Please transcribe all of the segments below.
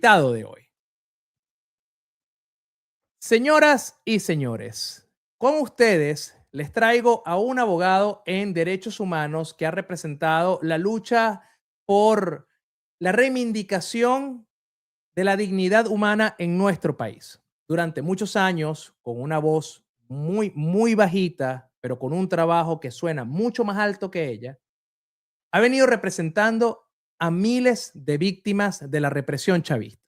Invitado de hoy. Señoras y señores, con ustedes les traigo a un abogado en derechos humanos que ha representado la lucha por la reivindicación de la dignidad humana en nuestro país. Durante muchos años, con una voz muy bajita, pero con un trabajo que suena mucho más alto que ella, ha venido representando a miles de víctimas de la represión chavista,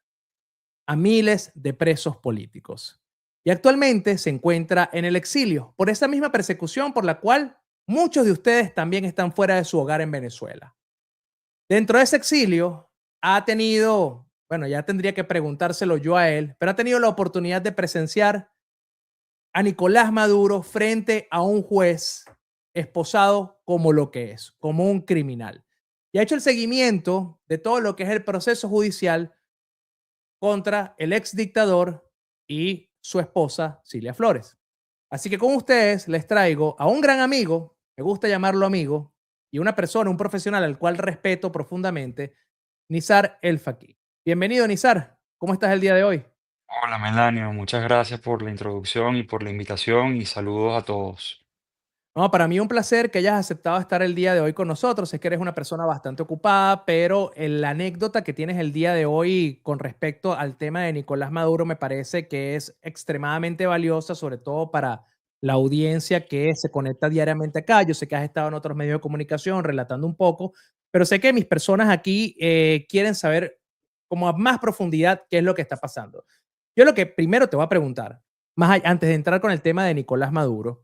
a miles de presos políticos. Y actualmente se encuentra en el exilio por esa misma persecución por la cual muchos de ustedes también están fuera de su hogar en Venezuela. Dentro de ese exilio ha tenido, bueno, ya tendría que preguntárselo yo a él, pero ha tenido la oportunidad de presenciar a Nicolás Maduro frente a un juez esposado como lo que es, como un criminal. Y ha hecho el seguimiento de todo lo que es el proceso judicial contra el ex dictador y su esposa, Cilia Flores. Así que con ustedes les traigo a un gran amigo, me gusta llamarlo amigo, y una persona, un profesional al cual respeto profundamente, Nizar El Faqih. Bienvenido, Nizar. ¿Cómo estás el día de hoy? Hola Melanio, muchas gracias por la introducción y por la invitación y saludos a todos. No, para mí un placer que hayas aceptado estar el día de hoy con nosotros. Sé que eres una persona bastante ocupada, pero la anécdota que tienes el día de hoy con respecto al tema de Nicolás Maduro me parece que es extremadamente valiosa, sobre todo para la audiencia que se conecta diariamente acá. Yo sé que has estado en otros medios de comunicación relatando un poco, pero sé que mis personas aquí quieren saber como a más profundidad qué es lo que está pasando. Yo lo que primero te voy a preguntar, antes de entrar con el tema de Nicolás Maduro,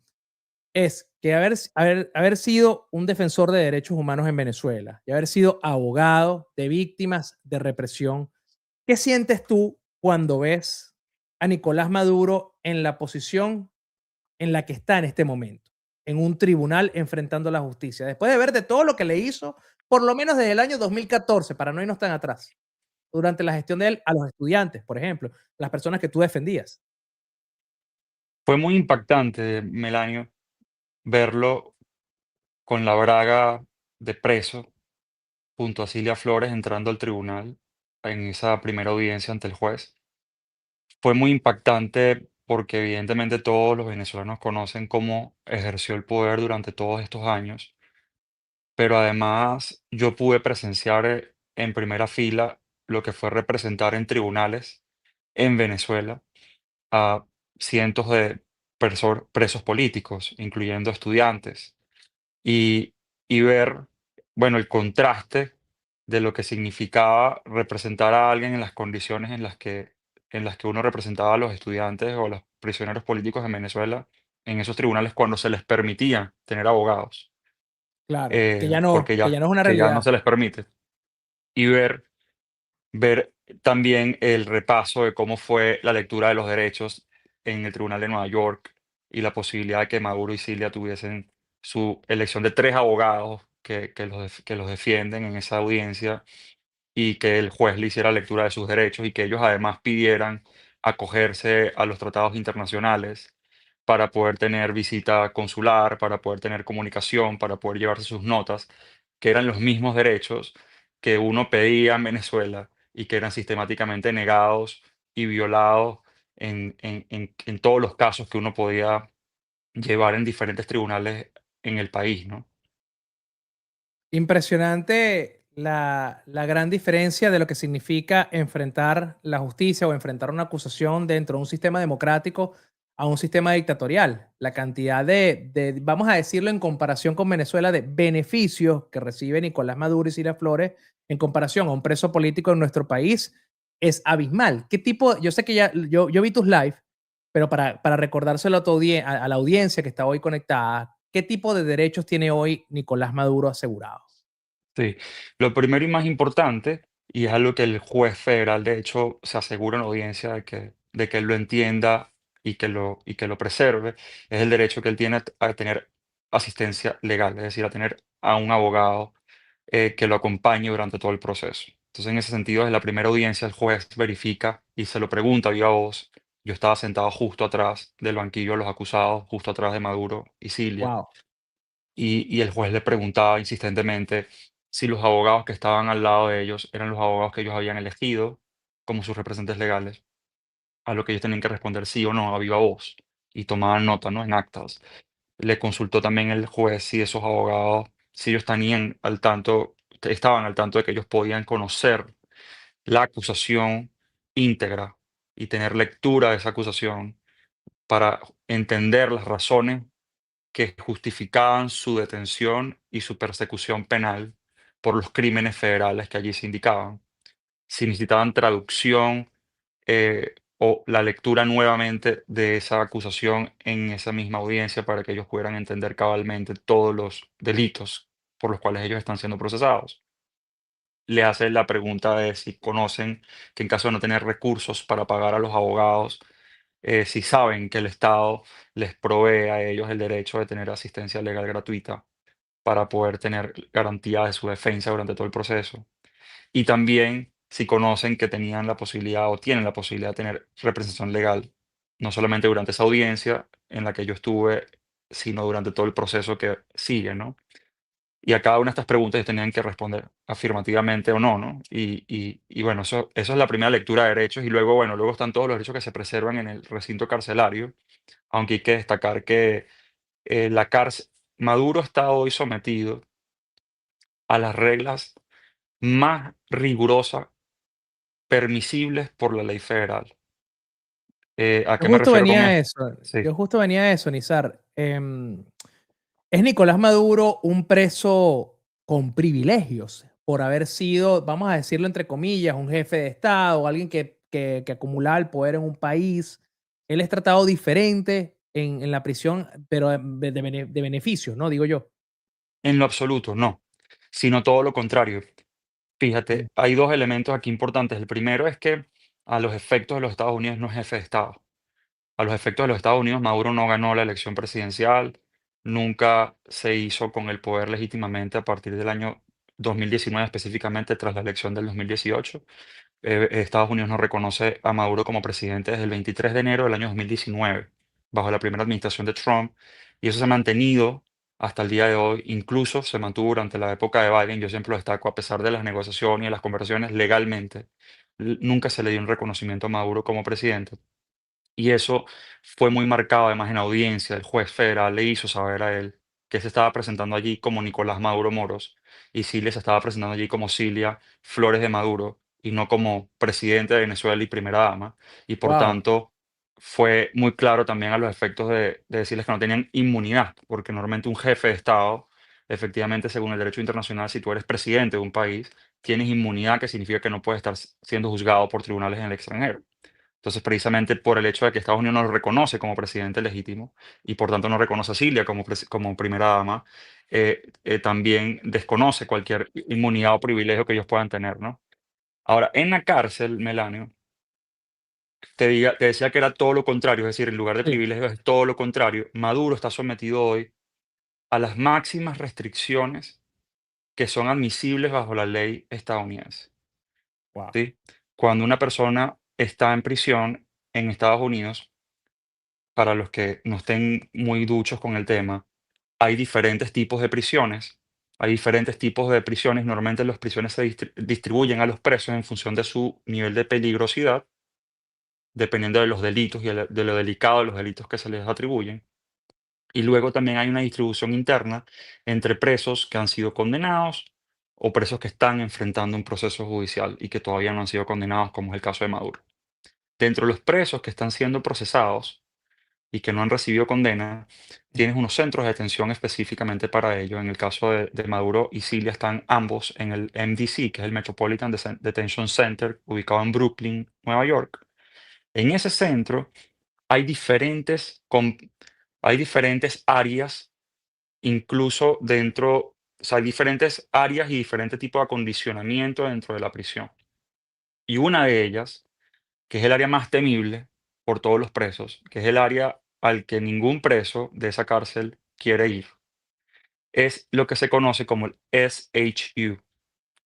es que haber sido un defensor de derechos humanos en Venezuela y haber sido abogado de víctimas de represión, ¿qué sientes tú cuando ves a Nicolás Maduro en la posición en la que está en este momento, en un tribunal enfrentando la justicia, después de ver de todo lo que le hizo, por lo menos desde el año 2014, para no irnos tan atrás, durante la gestión de él a los estudiantes, por ejemplo, las personas que tú defendías? Fue muy impactante, Melanio, verlo con la braga de preso junto a Cilia Flores entrando al tribunal en esa primera audiencia ante el juez. Fue muy impactante porque evidentemente todos los venezolanos conocen cómo ejerció el poder durante todos estos años, pero además yo pude presenciar en primera fila lo que fue representar en tribunales en Venezuela a cientos de presos políticos, incluyendo estudiantes, y, y ver, bueno, el contraste de lo que significaba representar a alguien en las condiciones en las que uno representaba a los estudiantes o a los prisioneros políticos en Venezuela, en esos tribunales cuando se les permitía tener abogados, Claro, porque que ya ya, no es una que ya no realidad. se les permite, y ver también el repaso de cómo fue la lectura de los derechos en el Tribunal de Nueva York y la posibilidad de que Maduro y Cilia tuviesen su elección de 3 abogados que los defienden en esa audiencia y que el juez le hiciera lectura de sus derechos y que ellos además pidieran acogerse a los tratados internacionales para poder tener visita consular, para poder tener comunicación, para poder llevarse sus notas, que eran los mismos derechos que uno pedía en Venezuela y que eran sistemáticamente negados y violados en todos los casos que uno podía llevar en diferentes tribunales en el país, ¿no? Impresionante la gran diferencia de lo que significa enfrentar la justicia o enfrentar una acusación dentro de un sistema democrático a un sistema dictatorial. La cantidad vamos a decirlo en comparación con Venezuela, de beneficios que recibe Nicolás Maduro y Cilia Flores en comparación a un preso político en nuestro país es abismal. ¿Qué tipo? Yo sé que yo vi tus live, pero para recordárselo a, a la audiencia que está hoy conectada, ¿qué tipo de derechos tiene hoy Nicolás Maduro asegurados? Sí, lo primero y más importante, y es algo que el juez federal de hecho se asegura en la audiencia de que él lo entienda y que lo preserve, es el derecho que él tiene a tener asistencia legal, es decir, a tener a un abogado que lo acompañe durante todo el proceso. Entonces, en ese sentido, en la primera audiencia el juez verifica y se lo pregunta a viva voz. Yo estaba sentado justo atrás del banquillo de los acusados, justo atrás de Maduro y Cilia, Wow. y el juez le preguntaba insistentemente si los abogados que estaban al lado de ellos eran los abogados que ellos habían elegido, como sus representantes legales, a lo que ellos tenían que responder sí o no a viva voz y tomaban nota, ¿no? En actas. Le consultó también el juez si esos abogados, si ellos tenían al tanto, estaban al tanto de que ellos podían conocer la acusación íntegra y tener lectura de esa acusación para entender las razones que justificaban su detención y su persecución penal por los crímenes federales que allí se indicaban. Si necesitaban traducción o la lectura nuevamente de esa acusación en esa misma audiencia para que ellos pudieran entender cabalmente todos los delitos por los cuales ellos están siendo procesados. Le hace la pregunta de si conocen que en caso de no tener recursos para pagar a los abogados, si saben que el Estado les provee a ellos el derecho de tener asistencia legal gratuita para poder tener garantía de su defensa durante todo el proceso. Y también si conocen que tenían la posibilidad o tienen la posibilidad de tener representación legal, no solamente durante esa audiencia en la que yo estuve, sino durante todo el proceso que sigue, ¿no? Y a cada una de estas preguntas ellos tenían que responder afirmativamente o no, ¿no? Y bueno, eso es la primera lectura de derechos. Y luego, bueno, luego están todos los derechos que se preservan en el recinto carcelario, aunque hay que destacar que la cárcel, Maduro está hoy sometido a las reglas más rigurosas permisibles por la ley federal. ¿A Yo qué me justo refiero con venía a esto? eso, Sí. yo justo venía a eso, Nizar. ¿Es Nicolás Maduro un preso con privilegios por haber sido, vamos a decirlo entre comillas, un jefe de Estado o alguien que acumulaba el poder en un país? Él es tratado diferente en la prisión, pero de beneficios, ¿no? Digo yo. En lo absoluto, no, sino todo lo contrario. Mm. Fíjate, hay 2 elementos aquí importantes. El primero es que, a los efectos de los Estados Unidos, no es jefe de Estado. A los efectos de los Estados Unidos, Maduro no ganó la elección presidencial, nunca se hizo con el poder legítimamente a partir del año 2019, específicamente tras la elección del 2018. Estados Unidos no reconoce a Maduro como presidente desde el 23 de enero del año 2019, bajo la primera administración de Trump, y eso se ha mantenido hasta el día de hoy. Incluso se mantuvo durante la época de Biden. Yo siempre lo destaco, a pesar de las negociaciones y de las conversaciones legalmente, nunca se le dio un reconocimiento a Maduro como presidente. Y eso fue muy marcado además en audiencia. El juez federal le hizo saber a él que se estaba presentando allí como Nicolás Maduro Moros y Cilia se estaba presentando allí como Cilia Flores de Maduro y no como presidente de Venezuela y primera dama. Y por Wow, tanto fue muy claro también a los efectos de decirles que no tenían inmunidad, porque normalmente un jefe de Estado, efectivamente, según el derecho internacional, si tú eres presidente de un país, tienes inmunidad, que significa que no puedes estar siendo juzgado por tribunales en el extranjero. Entonces, precisamente por el hecho de que Estados Unidos no lo reconoce como presidente legítimo y por tanto no reconoce a Cilia como primera dama, también desconoce cualquier inmunidad o privilegio que ellos puedan tener, ¿no? Ahora, en la cárcel, Melanio, te decía que era todo lo contrario, es decir, en lugar de sí, privilegios es todo lo contrario. Maduro está sometido hoy a las máximas restricciones que son admisibles bajo la ley estadounidense, wow, ¿sí? Cuando una persona está en prisión en Estados Unidos, para los que no estén muy duchos con el tema, hay diferentes tipos de prisiones. Hay diferentes tipos de prisiones. Normalmente las prisiones se distribuyen a los presos en función de su nivel de peligrosidad, dependiendo de los delitos y de lo delicado de los delitos que se les atribuyen. Y luego también hay una distribución interna entre presos que han sido condenados o presos que están enfrentando un proceso judicial y que todavía no han sido condenados, como es el caso de Maduro. Dentro de los presos que están siendo procesados, y que no han recibido condena, tienes unos centros de detención específicamente para ello. En el caso de Maduro y Cilia están ambos en el MDC, que es el Metropolitan Detention Center, ubicado en Brooklyn, Nueva York. En ese centro hay hay diferentes áreas, incluso dentro, o sea, hay diferentes áreas y diferentes tipos de acondicionamiento dentro de la prisión. Y una de ellas, que es el área más temible por todos los presos, que es el área al que ningún preso de esa cárcel quiere ir, es lo que se conoce como el SHU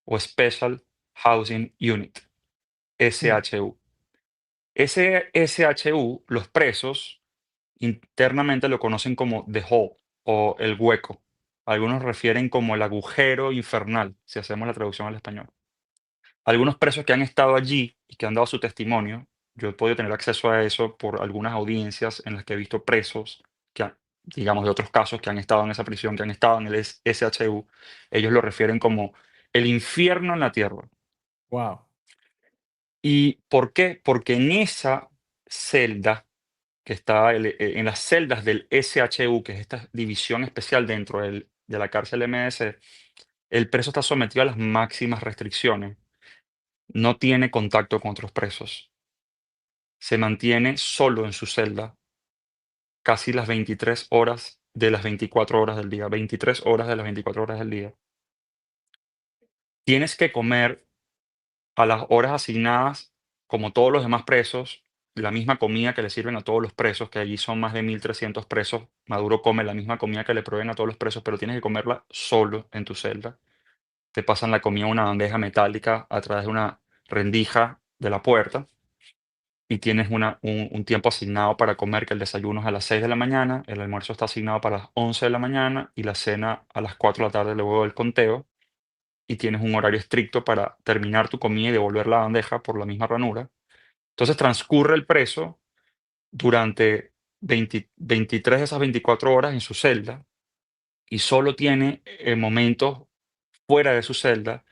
o Special Housing Unit, mm, SHU. Ese SHU, los presos internamente lo conocen como The Hole o el hueco. Algunos refieren como el agujero infernal, si hacemos la traducción al español. Algunos presos que han estado allí y que han dado su testimonio, yo he podido tener acceso a eso por algunas audiencias en las que he visto presos que, digamos, de otros casos que han estado en esa prisión, que han estado en el SHU, ellos lo refieren como el infierno en la tierra. Wow. ¿Y por qué? Porque en esa celda que está en las celdas del SHU, que es esta división especial dentro de la cárcel MSC, el preso está sometido a las máximas restricciones. No tiene contacto con otros presos. Se mantiene solo en su celda casi las 23 horas de las 24 horas del día, 23 horas de las 24 horas del día. Tienes que comer a las horas asignadas, como todos los demás presos, la misma comida que le sirven a todos los presos, que allí son más de 1.300 presos. Maduro come la misma comida que le proveen a todos los presos, pero tienes que comerla solo en tu celda. Te pasan la comida en una bandeja metálica a través de una rendija de la puerta y tienes un tiempo asignado para comer, que el desayuno es a las 6 de la mañana, el almuerzo está asignado para las 11 de la mañana y la cena a las 4 de la tarde luego del conteo, y tienes un horario estricto para terminar tu comida y devolver la bandeja por la misma ranura. Entonces transcurre el preso durante 23 de esas 24 horas en su celda y solo tiene momentos fuera de su celda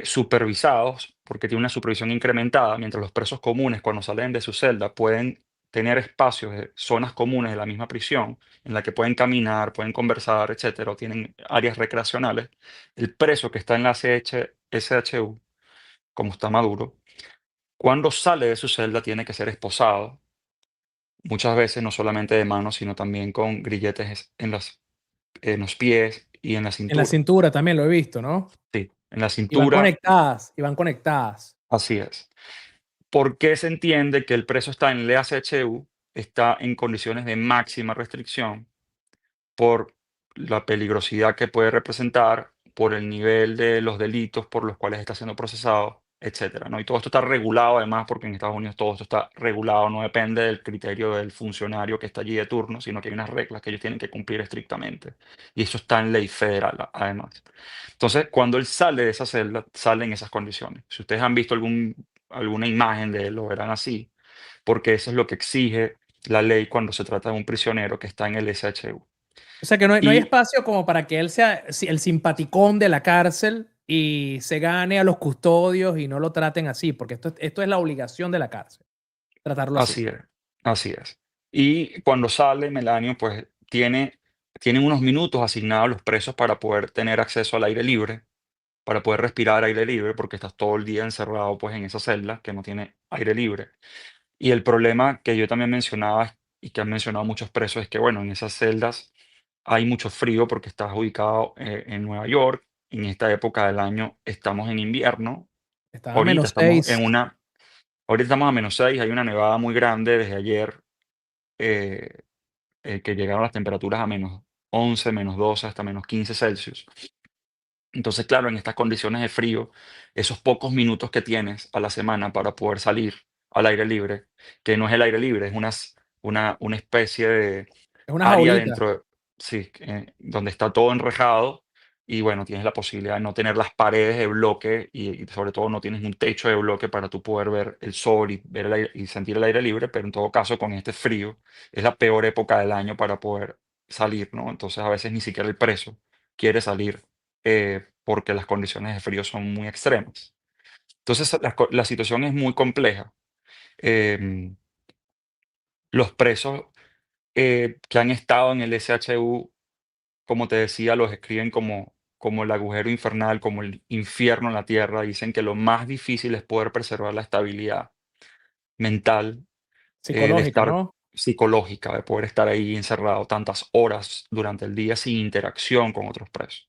supervisados, porque tiene una supervisión incrementada, mientras los presos comunes cuando salen de su celda pueden tener espacios, zonas comunes de la misma prisión, en la que pueden caminar, pueden conversar, etcétera, o tienen áreas recreacionales. El preso que está en la SHU, como está Maduro, cuando sale de su celda tiene que ser esposado, muchas veces no solamente de manos, sino también con grilletes en los pies y en la En la cintura. cintura también lo he visto, ¿no? Sí, en la Y van cintura, conectadas, y van conectadas. así es. ¿Por qué se entiende que el preso está en el EHU, está en condiciones de máxima restricción? Por la peligrosidad que puede representar, por el nivel de los delitos por los cuales está siendo procesado, etcétera, ¿no? Y todo esto está regulado además, porque en Estados Unidos todo esto está regulado, no depende del criterio del funcionario que está allí de turno, sino que hay unas reglas que ellos tienen que cumplir estrictamente. Y eso está en ley federal, además. Entonces, cuando él sale de esa celda, sale en esas condiciones. Si ustedes han visto alguna imagen de él, lo verán así, porque eso es lo que exige la ley cuando se trata de un prisionero que está en el SHU. O sea que no hay Y espacio como para que él sea el simpaticón de la cárcel y se gane a los custodios y no lo traten así, porque esto es la obligación de la cárcel, tratarlo así. así es, así es. Y cuando sale Melanio, pues tienen unos minutos asignados los presos para poder tener acceso al aire libre, para poder respirar aire libre, porque estás todo el día encerrado pues en esa celda que no tiene aire libre. Y el problema que yo también mencionaba y que han mencionado muchos presos es que, bueno, en esas celdas hay mucho frío porque estás ubicado en Nueva York. En esta época del año estamos en invierno. Estaba a Ahorita menos estamos seis. ahorita estamos a -6, hay una nevada muy grande desde ayer, eh, que llegaron las temperaturas a -11, -12, hasta -15 Celsius. Entonces, claro, en estas condiciones de frío, esos pocos minutos que tienes a la semana para poder salir al aire libre, que no es el aire libre, es una especie de Es una área jaulita. dentro, sí, donde está todo enrejado y bueno, tienes la posibilidad de no tener las paredes de bloque y sobre todo no tienes un techo de bloque para tú poder ver el sol y, ver el y sentir el aire libre, pero en todo caso con este frío es la peor época del año para poder salir, ¿no? Entonces a veces ni siquiera el preso quiere salir porque las condiciones de frío son muy extremas. Entonces, la situación es muy compleja. Em, los presos que han estado en el SHU, como te decía, los escriben como el agujero infernal, como el infierno en la tierra. Dicen que lo más difícil es poder preservar la estabilidad mental, de Psicológica, estar ¿no? psicológica, de poder estar ahí encerrado tantas horas durante el día sin interacción con otros presos.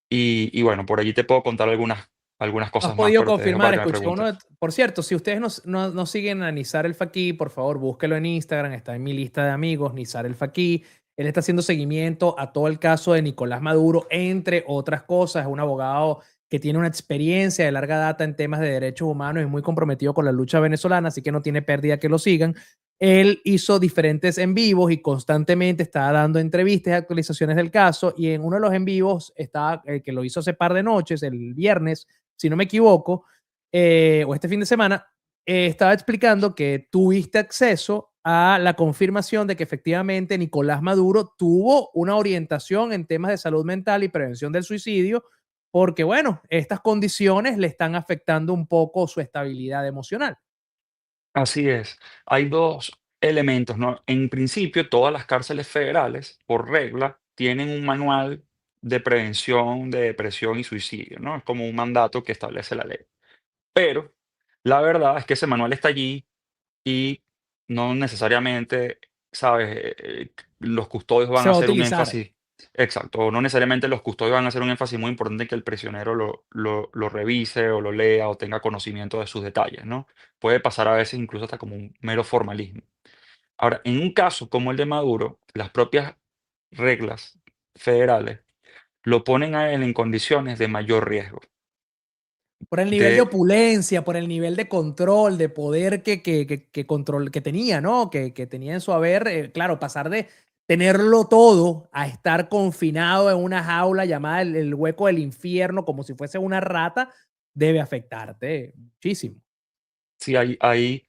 Y bueno, por allí te puedo contar algunas ¿Has cosas más, podido pero te dejo para confirmar? que me Escuché uno preguntes. por cierto, si ustedes no siguen a Nizar el Faqih, por favor, búsquelo en Instagram, está en mi lista de amigos, Nizar el Faqih. Él está haciendo seguimiento a todo el caso de Nicolás Maduro, entre otras cosas. Es un abogado que tiene una experiencia de larga data en temas de derechos humanos y muy comprometido con la lucha venezolana, así que no tiene pérdida que lo sigan. Él hizo diferentes en vivos y constantemente estaba dando entrevistas y actualizaciones del caso, y en uno de los en vivos, que lo hizo hace par de noches, el viernes, si no me equivoco, o este fin de semana, estaba explicando que tuviste acceso a la confirmación de que efectivamente Nicolás Maduro tuvo una orientación en temas de salud mental y prevención del suicidio, porque bueno, estas condiciones le están afectando un poco su estabilidad emocional. Así es. Hay dos elementos, ¿no? En principio, todas las cárceles federales, por regla, tienen un manual de prevención de depresión y suicidio, ¿no? Es como un mandato que establece la ley. Pero la verdad es que ese manual está allí y no necesariamente, ¿sabes? Los custodios van Se a va a hacer un utilizar. énfasis, exacto, o no necesariamente los custodios van a hacer un énfasis muy importante en que el prisionero lo revise o lo lea o tenga conocimiento de sus detalles, ¿no? Puede pasar a veces incluso hasta como un mero formalismo. Ahora, en un caso como el de Maduro, las propias reglas federales lo ponen a él en condiciones de mayor riesgo. Por el nivel de De, opulencia, por el nivel de control, de poder que tenía, ¿no? Que tenía en su haber, claro, pasar de tenerlo todo a estar confinado en una jaula llamada el hueco del infierno, como si fuese una rata, debe afectarte muchísimo. si hay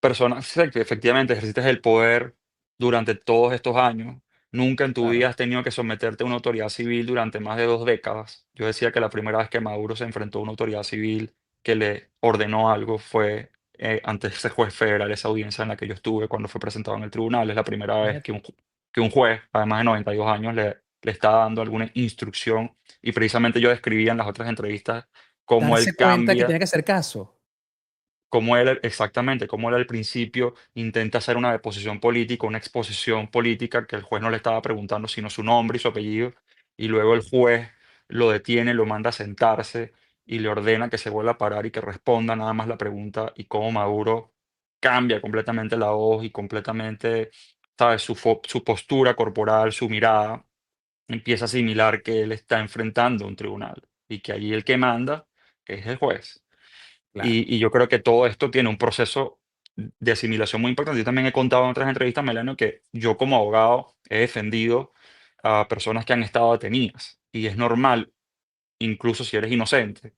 personas, sí, que efectivamente ejercitas el poder durante todos estos años. Nunca en tu vida Claro, has tenido que someterte a una autoridad civil durante más de 2 décadas. Yo decía que la primera vez que Maduro se enfrentó a una autoridad civil que le ordenó algo fue ante ese juez federal, esa audiencia en la que yo estuve cuando fue presentado en el tribunal. Es la primera vez fíjate. que un juez, además de 92 años, le está dando alguna instrucción. Y precisamente yo describía en las otras entrevistas cómo Darse él cuenta que cambia. tenía que hacer caso. Como él, exactamente, como él al principio intenta hacer una deposición política, una exposición política, que el juez no le estaba preguntando sino su nombre y su apellido, y luego el juez lo detiene, lo manda a sentarse y le ordena que se vuelva a parar y que responda nada más la pregunta, y cómo Maduro cambia completamente la voz y completamente, ¿sabes? Su postura corporal, su mirada, empieza a asimilar que él está enfrentando un tribunal y que allí el que manda es el juez. Claro. Y yo creo que todo esto tiene un proceso de asimilación muy importante. Yo también he contado en otras entrevistas, Melania, que yo como abogado he defendido a personas que han estado detenidas. Y es normal, incluso si eres inocente,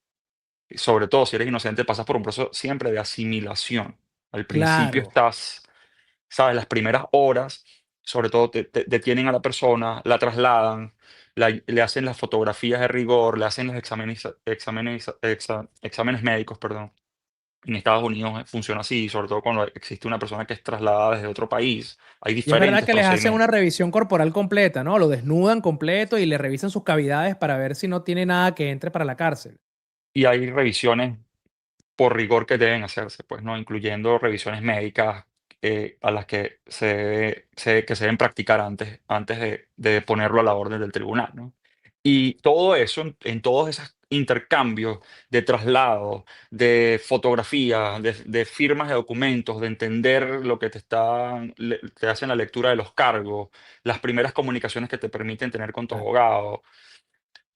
y sobre todo si eres inocente, pasas por un proceso siempre de asimilación. Al principio Claro. estás, sabes, las primeras horas, sobre todo te detienen a la persona, la trasladan, le hacen las fotografías de rigor, le hacen los exámenes médicos, perdón. En Estados Unidos funciona así, sobre todo cuando existe una persona que es trasladada desde otro país. Hay Y es verdad diferentes que les hacen una procedimientos revisión corporal completa, ¿no? Lo desnudan completo y le revisan sus cavidades para ver si no tiene nada que entre para la cárcel. y hay revisiones por rigor que deben hacerse, pues, ¿no? Incluyendo revisiones médicas, a las que se deben practicar antes de ponerlo a la orden del tribunal, ¿no? Y todo eso, en todos esos intercambios de traslado, de fotografías, de firmas de documentos, de entender lo que te hacen la lectura de los cargos, las primeras comunicaciones que te permiten tener con tu Claro. abogado.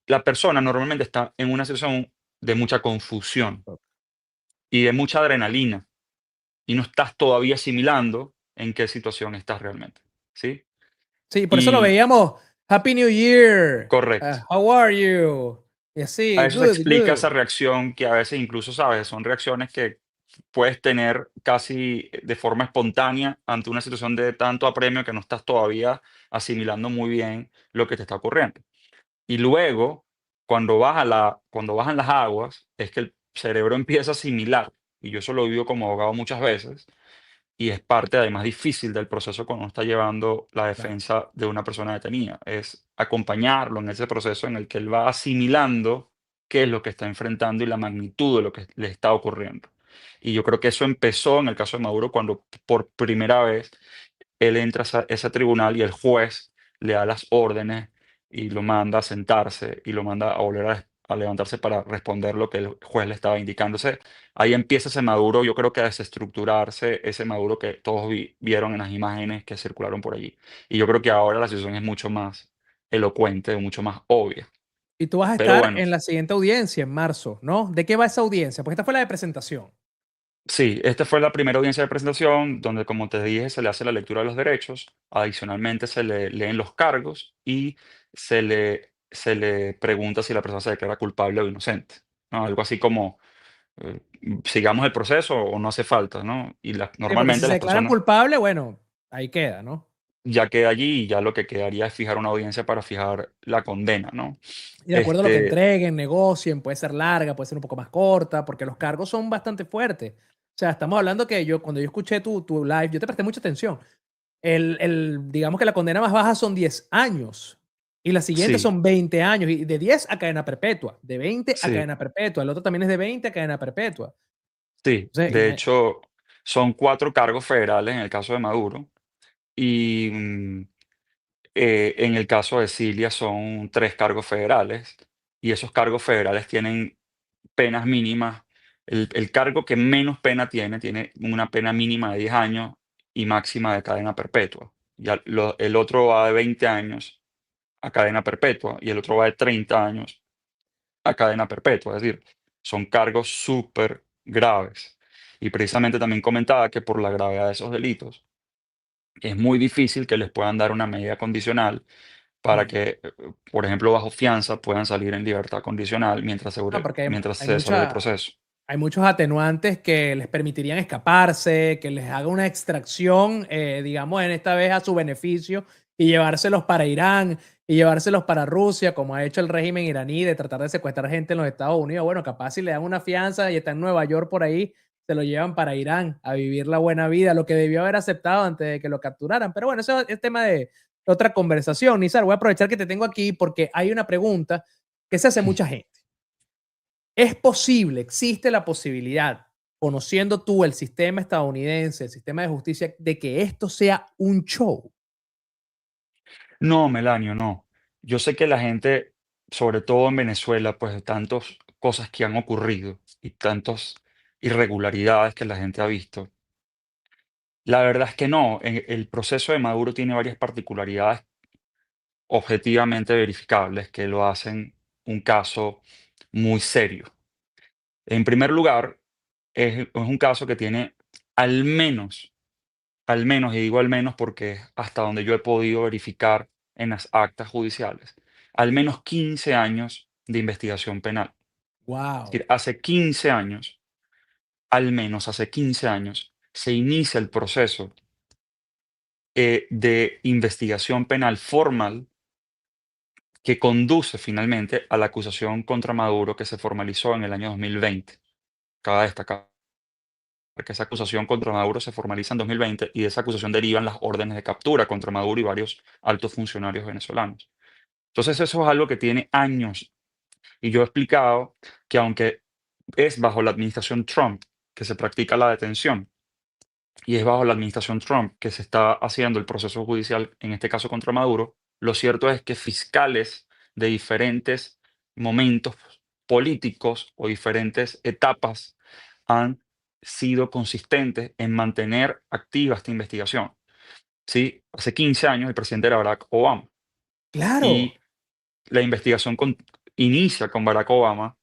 La persona normalmente está en una situación de mucha confusión y de mucha adrenalina y no estás todavía asimilando en qué situación estás realmente, ¿sí? Sí, por eso lo Y veíamos. Happy New Year. correcto. How are you? Y A así, eso se good, explica good. esa reacción que a veces incluso, ¿sabes? Son reacciones que puedes tener casi de forma espontánea ante una situación de tanto apremio que no estás todavía asimilando muy bien lo que te está ocurriendo. Y luego, cuando bajan las aguas, es que el cerebro empieza a asimilar, y yo eso lo vivo como abogado muchas veces, y es parte además difícil del proceso cuando uno está llevando la Claro. defensa de una persona detenida, es acompañarlo en ese proceso en el que él va asimilando qué es lo que está enfrentando y la magnitud de lo que le está ocurriendo. Y yo creo que eso empezó en el caso de Maduro cuando por primera vez él entra a ese tribunal y el juez le da las órdenes y lo manda a sentarse y lo manda a volver a levantarse para responder lo que el juez le estaba indicando. Ahí empieza ese Maduro, yo creo que a desestructurarse, ese Maduro que todos vieron en las imágenes que circularon por allí. Y yo creo que ahora la situación es mucho más elocuente, mucho más obvia. Y tú vas a Pero estar bueno, en la siguiente audiencia en marzo, ¿no? ¿De qué va esa audiencia? Porque esta fue la de presentación. sí, esta fue la primera audiencia de presentación donde, como te dije, se le hace la lectura de los derechos, adicionalmente se le leen los cargos y se le pregunta si la persona se declara culpable o inocente. ¿no? Algo así como, eh, sigamos el proceso o no hace falta, ¿no? Y Sí, porque si normalmente se las declara personas culpable, bueno, ahí queda, ¿no? ya queda allí y ya lo que quedaría es fijar una audiencia para fijar la condena, ¿no? Y de acuerdo a lo que Este, entreguen, negocien, puede ser larga, puede ser un poco más corta, porque los cargos son bastante fuertes. O sea, estamos hablando que cuando yo escuché tu live, yo te presté mucha atención. Digamos que la condena más baja son 10 años y la siguiente sí, son 20 años y de 10 a cadena perpetua, de 20 a sí, cadena perpetua, el otro también es de 20 a cadena perpetua. sí. Entonces, De hecho, son 4 cargos federales en el caso de Maduro y, en el caso de Cilia son 3 cargos federales, y esos cargos federales tienen penas mínimas. El cargo que menos pena tiene una pena mínima de 10 años y máxima de cadena perpetua. Ya el otro va de 20 años a cadena perpetua y el otro va de 30 años a cadena perpetua. Es decir, son cargos súper graves. Y precisamente también comentaba que por la gravedad de esos delitos es muy difícil que les puedan dar una medida condicional para mm, que, por ejemplo, bajo fianza puedan salir en libertad condicional no, porque mientras se desarrolla el proceso. hay muchos atenuantes que les permitirían escaparse, que les haga una extracción, digamos, en esta vez a su beneficio y llevárselos para Irán y llevárselos para Rusia, como ha hecho el régimen iraní de tratar de secuestrar gente en los Estados Unidos. Bueno, capaz si le dan una fianza y está en Nueva York por ahí, se lo llevan para Irán a vivir la buena vida, lo que debió haber aceptado antes de que lo capturaran. Pero bueno, eso es tema de otra conversación. Nizar, voy a aprovechar que te tengo aquí porque hay una pregunta que se hace mucha gente. Es posible, existe la posibilidad, conociendo tú el sistema estadounidense, el sistema de justicia, de que esto sea un show. No, Melanio, no. Yo sé que la gente, sobre todo en Venezuela, pues de tantas cosas que han ocurrido y tantas irregularidades que la gente ha visto, la verdad es que no. El proceso de Maduro tiene varias particularidades objetivamente verificables que lo hacen un caso muy serio. En primer lugar, es un caso que tiene al menos, y digo al menos porque hasta donde yo he podido verificar en las actas judiciales, al menos 15 años de investigación penal. Es Wow, decir, hace 15 años, al menos hace 15 años, se inicia el proceso, de investigación penal formal que conduce finalmente a la acusación contra Maduro que se formalizó en el año 2020. Cabe destacar que esa acusación contra Maduro se formaliza en 2020 y de esa acusación derivan las órdenes de captura contra Maduro y varios altos funcionarios venezolanos. Entonces eso es algo que tiene años y yo he explicado que aunque es bajo la administración Trump que se practica la detención y es bajo la administración Trump que se está haciendo el proceso judicial, en este caso contra Maduro, lo cierto es que fiscales de diferentes momentos políticos o diferentes etapas han sido consistentes en mantener activa esta investigación. ¿Sí? Hace 15 años el presidente era Barack Obama y claro, la investigación inicia con Barack Obama,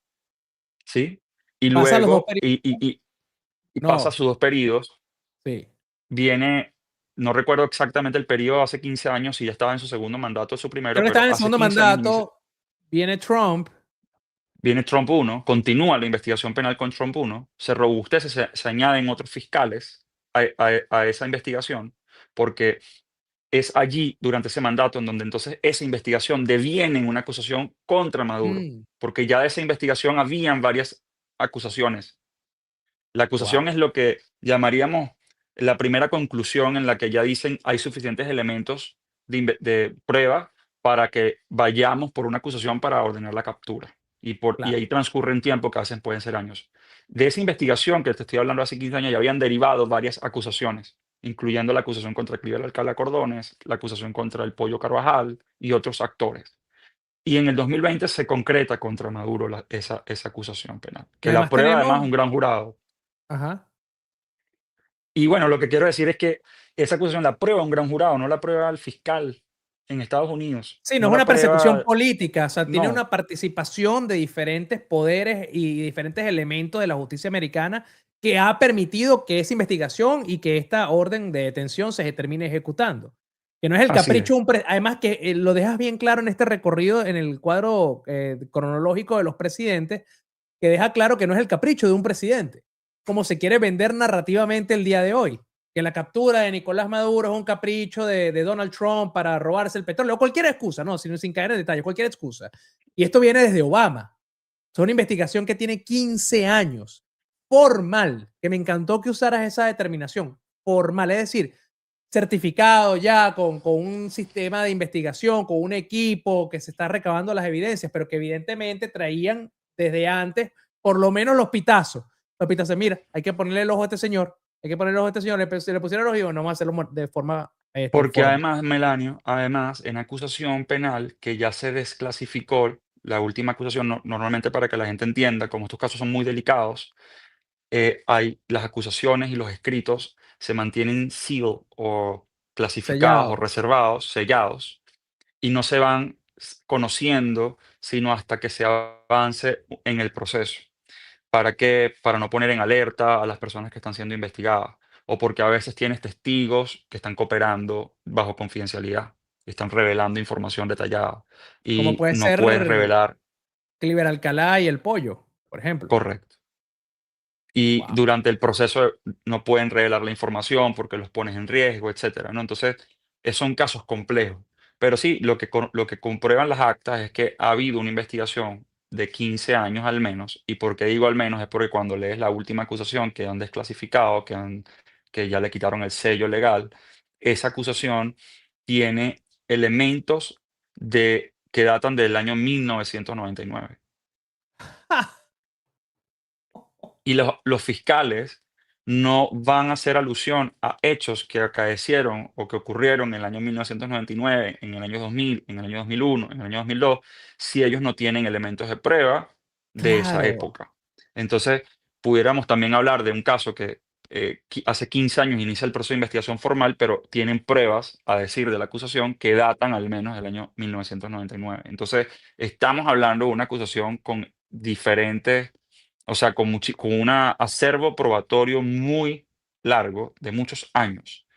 ¿sí? Y pasa los dos luego, periodos. y pasa No, sus 2 periodos, sí. viene, no recuerdo exactamente el periodo, hace 15 años, si ya estaba en su segundo mandato o su Creo primero, que estaba pero en el hace segundo 15 años inicia, mandato, viene Trump. viene Trump uno, continúa la investigación penal con Trump uno, se robustece, se añaden otros fiscales a esa investigación, porque es allí, durante ese mandato, en donde entonces esa investigación deviene en una acusación contra Maduro, Mm, porque ya de esa investigación habían varias acusaciones. La acusación wow, es lo que llamaríamos la primera conclusión en la que ya dicen hay suficientes elementos de prueba para que vayamos por una acusación para ordenar la captura. Y claro. ahí transcurre un tiempo que a veces pueden ser años. De esa investigación que te estoy hablando hace 15 años ya habían derivado varias acusaciones, incluyendo la acusación contra Cliver Alcalá Cordones, la acusación contra el Pollo Carvajal y otros actores. Y en el 2020 se concreta contra Maduro esa acusación penal, Que que la además prueba además tenemos, un gran jurado. ajá. Y bueno, lo que quiero decir es que esa acusación la prueba un gran jurado, no la prueba el fiscal en Estados Unidos, Sí, no no es la una persecución prueba, política, o sea, tiene no, una participación de diferentes poderes y diferentes elementos de la justicia americana que ha permitido que esa investigación y que esta orden de detención se termine ejecutando. Que no es el así capricho, es. además que lo dejas bien claro en este recorrido, en el cuadro cronológico de los presidentes, que deja claro que no es el capricho de un presidente, como se quiere vender narrativamente el día de hoy, que la captura de Nicolás Maduro es un capricho de Donald Trump para robarse el petróleo, o cualquier excusa, no, sin caer en detalles, cualquier excusa. Y esto viene desde Obama. Es una investigación que tiene 15 años, formal, que me encantó que usaras esa determinación, formal, es decir, certificado ya con un sistema de investigación, con un equipo que se está recabando las evidencias, pero que evidentemente traían desde antes por lo menos los pitazos. Los pitazos, mira, hay que ponerle el ojo a este señor, hay que ponerle el ojo a este señor, le pusieron el ojo y no vamos a hacerlo de forma Porque formal. además, Melanio, además, en acusación penal que ya se desclasificó, la última acusación, normalmente para que la gente entienda, como estos casos son muy delicados, hay las acusaciones y los escritos se mantienen sealed o clasificados o Sellado. reservados, sellados, y no se van conociendo sino hasta que se avance en el proceso. ¿Para qué? Para no poner en alerta a las personas que están siendo investigadas, o porque a veces tienes testigos que están cooperando bajo confidencialidad, y están revelando información detallada, Como y puede no puedes ser revelar. Cliver Alcalá y el pollo, por ejemplo. Correcto. Y Wow. durante el proceso no pueden revelar la información porque los pones en riesgo, etcétera, ¿no? Entonces, son casos complejos. Pero sí, lo que comprueban las actas es que ha habido una investigación de 15 años al menos. ¿Y por qué digo al menos? Es porque cuando lees la última acusación que han desclasificado, que ya le quitaron el sello legal, esa acusación tiene elementos que datan del año 1999. Y los fiscales no van a hacer alusión a hechos que acaecieron o que ocurrieron en el año 1999, en el año 2000, en el año 2001, en el año 2002, si ellos no tienen elementos de prueba de esa Claro, época. Entonces, pudiéramos también hablar de un caso que hace 15 años inicia el proceso de investigación formal, pero tienen pruebas, a decir de la acusación, que datan al menos del año 1999. Entonces, estamos hablando de una acusación con diferentes, o sea, con un acervo probatorio muy largo, de muchos años,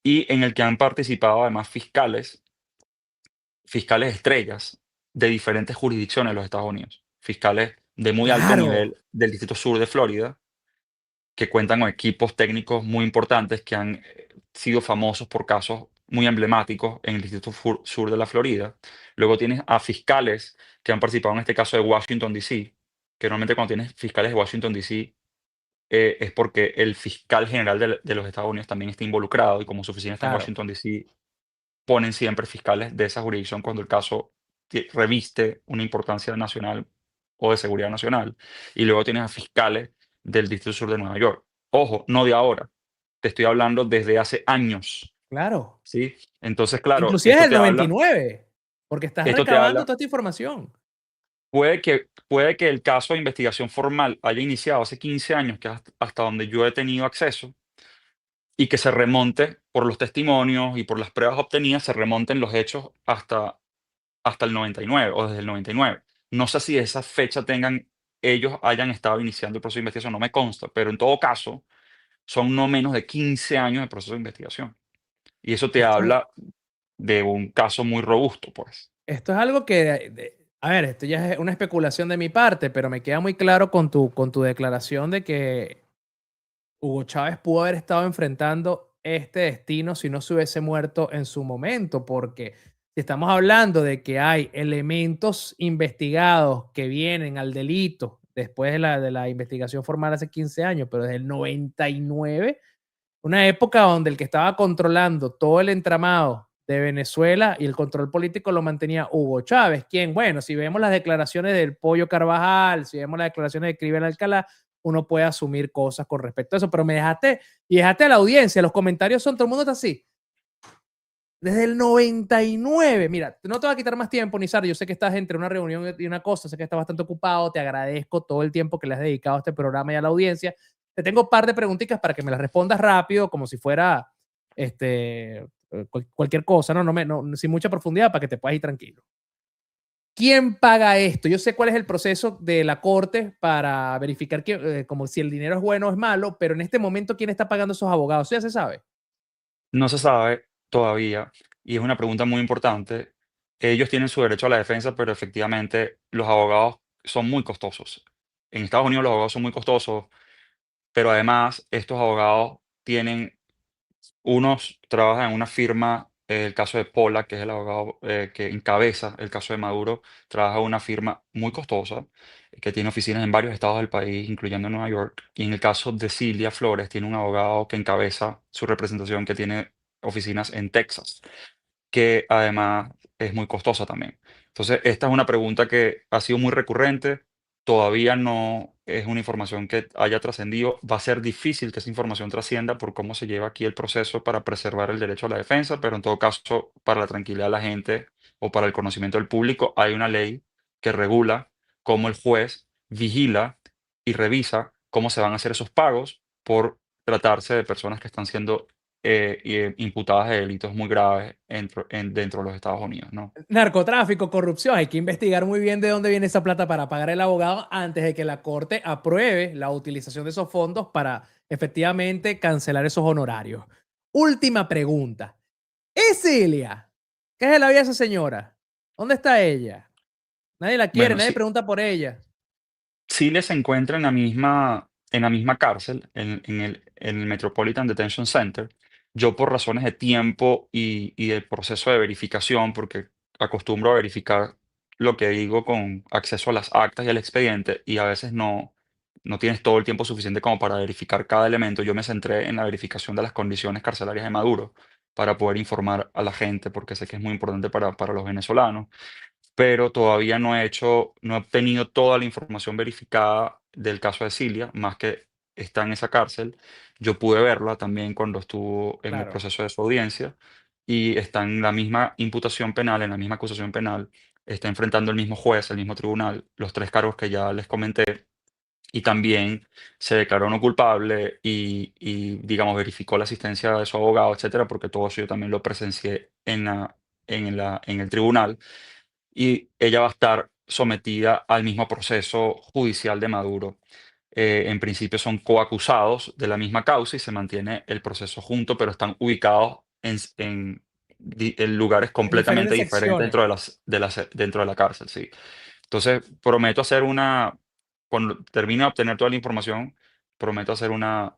y en el que han participado además fiscales estrellas de diferentes jurisdicciones de los Estados Unidos, fiscales de muy alto claro, nivel del Distrito Sur de Florida, que cuentan con equipos técnicos muy importantes que han sido famosos por casos muy emblemáticos en el Distrito Sur de la Florida. Luego tienes a fiscales que han participado en este caso de Washington, D.C., que normalmente cuando tienes fiscales de Washington, D.C., es porque el fiscal general de los Estados Unidos también está involucrado, y como su oficina está en claro. Washington, D.C., ponen siempre fiscales de esa jurisdicción cuando el caso reviste una importancia nacional o de seguridad nacional. Y luego tienes a fiscales del Distrito Sur de Nueva York. Ojo, no de ahora, te estoy hablando desde hace años, Claro. ¿sí? Entonces, claro, Inclusive es el 99, porque estás esto te recabando habla, toda esta información. puede que el caso de investigación formal haya iniciado hace 15 años, que es hasta donde yo he tenido acceso, y que se remonte por los testimonios y por las pruebas obtenidas, se remonten los hechos hasta el 99 o desde el 99. No sé si esa fecha ellos hayan estado iniciando el proceso de investigación, no me consta, pero en todo caso son no menos de 15 años de proceso de investigación. Y eso te Esto habla de un caso muy robusto, pues. esto es algo que, a ver, esto ya es una especulación de mi parte, pero me queda muy claro con tu declaración de que Hugo Chávez pudo haber estado enfrentando este destino si no se hubiese muerto en su momento, porque si estamos hablando de que hay elementos investigados que vienen al delito después de la investigación formal hace 15 años, pero desde el 99, una época donde el que estaba controlando todo el entramado de Venezuela y el control político lo mantenía Hugo Chávez, quien, bueno, si vemos las declaraciones del Pollo Carvajal, si vemos las declaraciones de Cliver Alcalá, uno puede asumir cosas con respecto a eso, pero dejaste a la audiencia, los comentarios son, todo el mundo está así. Desde el 99, mira, no te voy a quitar más tiempo, Nizar, yo sé que estás entre una reunión y una cosa, sé que estás bastante ocupado, te agradezco todo el tiempo que le has dedicado a este programa y a la audiencia. Te tengo un par de preguntitas para que me las respondas rápido, como si fuera cualquier cosa, sin mucha profundidad, para que te puedas ir tranquilo. ¿Quién paga esto? Yo sé cuál es el proceso de la corte para verificar como si el dinero es bueno o es malo, pero en este momento, ¿quién está pagando esos abogados? ¿Eso ya se sabe? No se sabe todavía, y es una pregunta muy importante. Ellos tienen su derecho a la defensa, pero efectivamente los abogados son muy costosos. en Estados Unidos los abogados son muy costosos, pero además estos abogados tienen unos trabajan en una firma, el caso de Pola, que es el abogado que encabeza el caso de Maduro, trabaja en una firma muy costosa, que tiene oficinas en varios estados del país, incluyendo Nueva York. Y en el caso de Cilia Flores, tiene un abogado que encabeza su representación, que tiene oficinas en Texas, que además es muy costosa también. Entonces, esta es una pregunta que ha sido muy recurrente, todavía no es una información que haya trascendido. Va a ser difícil que esa información trascienda por cómo se lleva aquí el proceso para preservar el derecho a la defensa, pero en todo caso, para la tranquilidad de la gente o para el conocimiento del público, hay una ley que regula cómo el juez vigila y revisa cómo se van a hacer esos pagos por tratarse de personas que están siendo imputadas de delitos muy graves dentro de los Estados Unidos, ¿no? Narcotráfico, corrupción, hay que investigar muy bien de dónde viene esa plata para pagar el abogado antes de que la corte apruebe la utilización de esos fondos para efectivamente cancelar esos honorarios. Última pregunta. ¿Es Celia? ¿Qué es de la vida de esa señora? ¿Dónde está ella? Nadie la quiere, Bueno, nadie sí, pregunta por ella. Chile se encuentra en la misma cárcel, en el Metropolitan Detention Center. Yo por razones de tiempo y del proceso de verificación, porque acostumbro a verificar lo que digo con acceso a las actas y al expediente, y a veces no tienes todo el tiempo suficiente como para verificar cada elemento. Yo me centré en la verificación de las condiciones carcelarias de Maduro para poder informar a la gente, porque sé que es muy importante para los venezolanos, pero todavía no he obtenido toda la información verificada del caso de Cilia, más que está en esa cárcel. Yo pude verla también cuando estuvo en el Claro, proceso de su audiencia y está en la misma imputación penal, en la misma acusación penal, está enfrentando el mismo juez, el mismo tribunal, los tres cargos que ya les comenté, y también se declaró no culpable digamos, verificó la asistencia de su abogado, etcétera, porque todo eso yo también lo presencié en el tribunal, y ella va a estar sometida al mismo proceso judicial de Maduro. En principio son coacusados de la misma causa y se mantiene el proceso junto, pero están ubicados en lugares en completamente diferentes diferentes secciones. dentro de la cárcel, sí. Entonces, prometo hacer cuando termine de obtener toda la información, prometo hacer una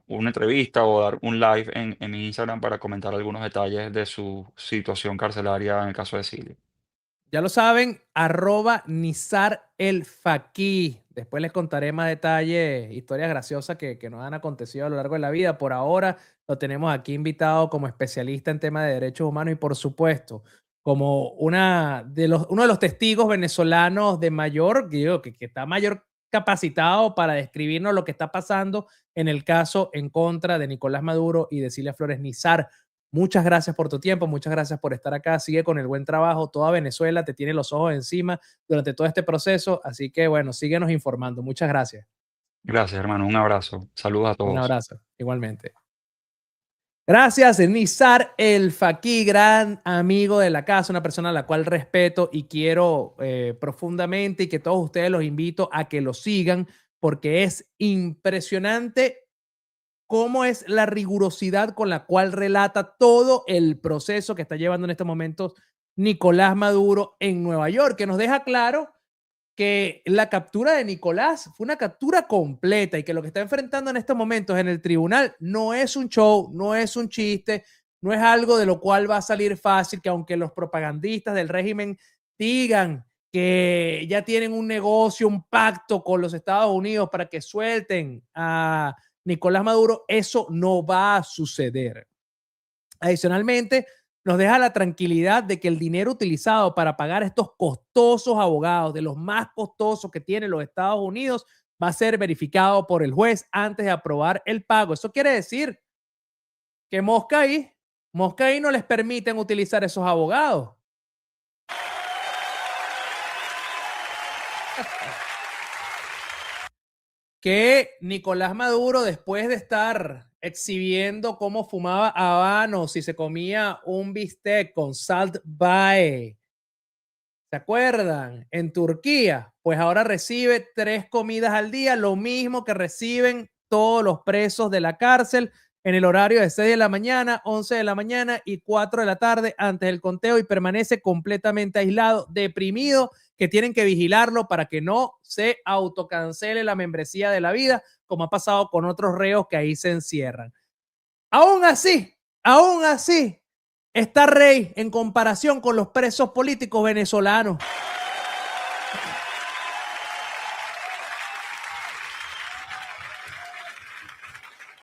entrevista o dar un live en mi Instagram para comentar algunos detalles de su situación carcelaria en el caso de Silvia. Ya lo saben, arroba Nizar el Faqih. Después les contaré más detalles, historias graciosas que nos han acontecido a lo largo de la vida. Por ahora lo tenemos aquí invitado como especialista en temas de derechos humanos y por supuesto como uno de los testigos venezolanos de mayor, digo, que está mayor capacitado para describirnos lo que está pasando en el caso en contra de Nicolás Maduro y de Cilia Flores. Nizar, muchas gracias por tu tiempo, muchas gracias por estar acá. Sigue con el buen trabajo. Toda Venezuela te tiene los ojos encima durante todo este proceso. Así que bueno, síguenos informando. Muchas gracias. Gracias, hermano. Un abrazo. Saludos a Un todos. abrazo, igualmente. Gracias, Nizar El Faqih, gran amigo de la casa, una persona a la cual respeto y quiero profundamente y que todos ustedes los invito a que lo sigan porque es impresionante cómo es la rigurosidad con la cual relata todo el proceso que está llevando en estos momentos Nicolás Maduro en Nueva York, que nos deja claro que la captura de Nicolás fue una captura completa y que lo que está enfrentando en estos momentos en el tribunal no es un show, no es un chiste, no es algo de lo cual va a salir fácil, que aunque los propagandistas del régimen digan que ya tienen un negocio, un pacto con los Estados Unidos para que suelten a Nicolás Maduro, eso no va a suceder. Adicionalmente, nos deja la tranquilidad de que el dinero utilizado para pagar estos costosos abogados, de los más costosos que tienen los Estados Unidos, va a ser verificado por el juez antes de aprobar el pago. Eso quiere decir que Moscaí no les permiten utilizar esos abogados. Que Nicolás Maduro, después de estar exhibiendo cómo fumaba habanos y se comía un bistec con Salt Bae, ¿se acuerdan? En Turquía, pues ahora recibe 3 comidas al día, lo mismo que reciben todos los presos de la cárcel en el horario de 6 de la mañana, 11 de la mañana y 4 de la tarde antes del conteo y permanece completamente aislado, deprimido, que tienen que vigilarlo para que no se autocancele la membresía de la vida, como ha pasado con otros reos que ahí se encierran. Aún así, está Rey en comparación con los presos políticos venezolanos.